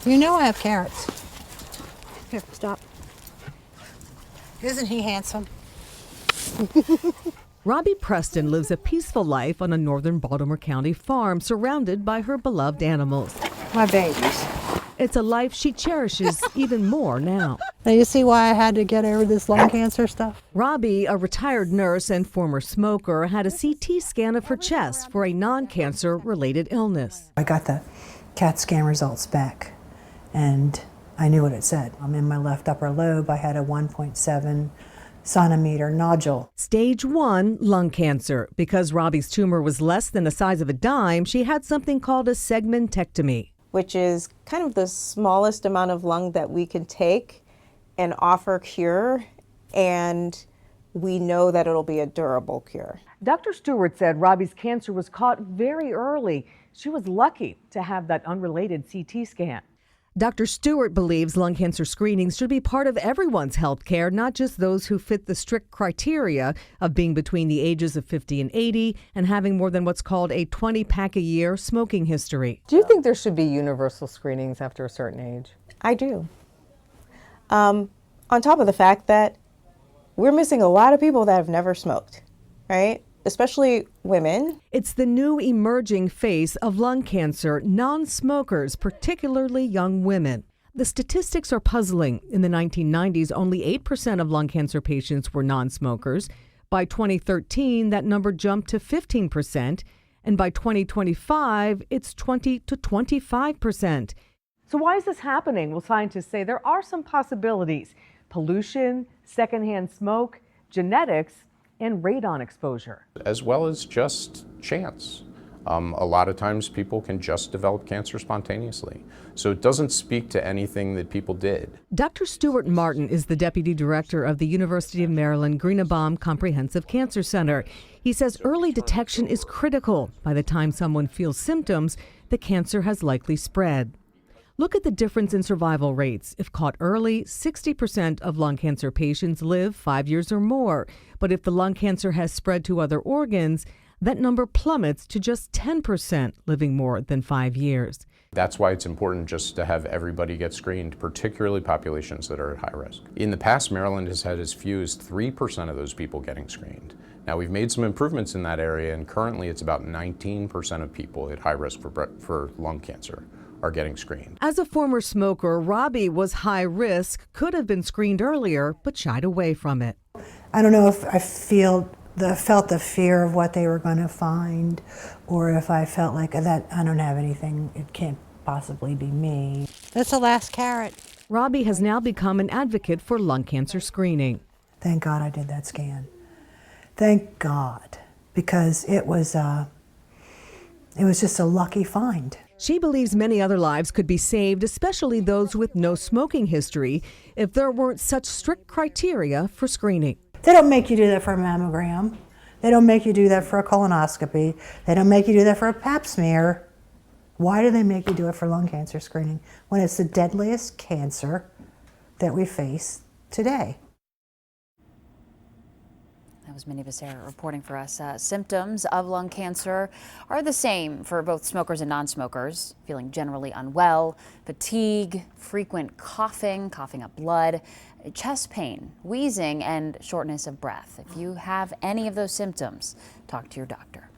You know I have carrots. Here, stop. Isn't he handsome? Robbie Preston lives a peaceful life on a northern Baltimore County farm surrounded by her beloved animals. My babies. It's a life she cherishes even more now. Now you see why I had to get over this lung cancer stuff? Robbie, a retired nurse and former smoker, had a CT scan of her chest for a non-cancer related illness. I got the CAT scan results back and I knew what it said. I'm in my left upper lobe. I had a 1.7 centimeter nodule. Stage 1 lung cancer. Because Robbie's tumor was less than the size of a dime, she had something called a segmentectomy, which is kind of the smallest amount of lung that we can take and offer cure, and we know that it'll be a durable cure. Dr. Stewart said Robbie's cancer was caught very early. She was lucky to have that unrelated CT scan. Dr. Stewart believes lung cancer screenings should be part of everyone's health care, not just those who fit the strict criteria of being between the ages of 50 and 80 and having more than what's called a 20-pack a year smoking history. Do you think there should be universal screenings after a certain age? I do. On top of the fact that we're missing a lot of people that have never smoked, right? Especially women. It's the new emerging face of lung cancer, non-smokers, particularly young women. The statistics are puzzling. In the 1990s, only 8% of lung cancer patients were non-smokers. By 2013, that number jumped to 15%, and by 2025, it's 20 to 25%. So why is this happening? Well, scientists say there are some possibilities: pollution, secondhand smoke, genetics, and radon exposure. As well as just chance. A lot of times people can just develop cancer spontaneously. So it doesn't speak to anything that people did. Dr. Stuart Martin is the deputy director of the University of Maryland Greenebaum Comprehensive Cancer Center. He says early detection is critical. By the time someone feels symptoms, the cancer has likely spread. Look at the difference in survival rates. If caught early, 60% of lung cancer patients live 5 years or more. But if the lung cancer has spread to other organs, that number plummets to just 10% living more than 5 years. That's why it's important just to have everybody get screened, particularly populations that are at high risk. In the past, Maryland has had as few as 3% of those people getting screened. Now, we've made some improvements in that area, and currently it's about 19% of people at high risk for lung cancer are getting screened. As a former smoker, Robbie was high risk, could have been screened earlier, but shied away from it. I don't know if I felt the fear of what they were going to find, or if I felt like that I don't have anything, it can't possibly be me. That's the last carrot. Robbie has now become an advocate for lung cancer screening. Thank God I did that scan. Thank God, because it was just a lucky find. She believes many other lives could be saved, especially those with no smoking history, if there weren't such strict criteria for screening. They don't make you do that for a mammogram. They don't make you do that for a colonoscopy. They don't make you do that for a pap smear. Why do they make you do it for lung cancer screening when it's the deadliest cancer that we face today? That was Minnie Becerra reporting for us. Symptoms of lung cancer are the same for both smokers and non-smokers: feeling generally unwell, fatigue, frequent coughing up blood, chest pain, wheezing, and shortness of breath. If you have any of those symptoms, talk to your doctor.